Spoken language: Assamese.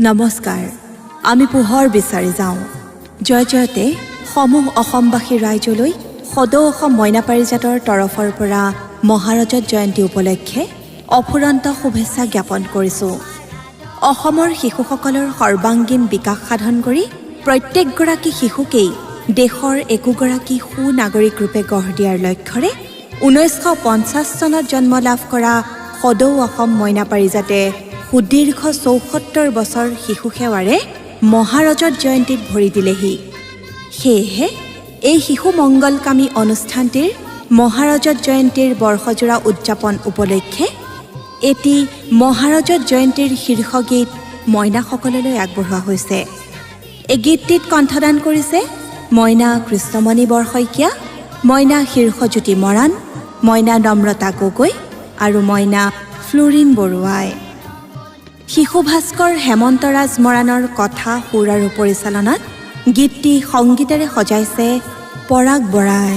নমস্কাৰ আমি পোহৰ বিচাৰি যাওঁ জয় জয়তে সমূহ অসমবাসী ৰাইজলৈ সদৌ অসম মইনা পাৰিজাতৰ তৰফৰ পৰা মহাৰজত জয়ন্তী উপলক্ষে অফুৰন্ত শুভেচ্ছা জ্ঞাপন কৰিছোঁ অসমৰ শিশুসকলৰ সৰ্বাংগীন বিকাশ সাধন কৰি প্ৰত্যেকগৰাকী শিশুকেই দেশৰ একোগৰাকী সুনাগৰিক ৰূপে গঢ় দিয়াৰ লক্ষ্যৰে 1950 চনত জন্ম লাভ কৰা সদৌ অসম মইনা পাৰিজাতে সুদীৰ্ঘ ৭৪ বছৰ শিশু সেৱাৰে মহাৰজত জয়ন্তীত ভৰি দিলেহি সেয়েহে এই শিশু মংগলকামী অনুষ্ঠানটিৰ মহাৰজত জয়ন্তীৰ বৰ্ষজোৰা উদযাপন উপলক্ষে এটি মহাৰজত জয়ন্তীৰ শীৰ্ষগীত মইনাসকললৈ আগবঢ়োৱা হৈছে এই গীতটিত কণ্ঠদান কৰিছে মইনা কৃষ্ণমণি বৰশইকীয়া মইনা শীৰ্ষজ্যোতি মৰাণ মইনা নম্ৰতা গগৈ আৰু মইনা ফ্লোৰিন বৰুৱাই শিশু ভাস্কৰ হেমন্তৰাজ মৰাণৰ কথা সুৰ আৰু পৰিচালনাত গীতটি সংগীতেৰে সজাইছে পৰাগ বৰাই।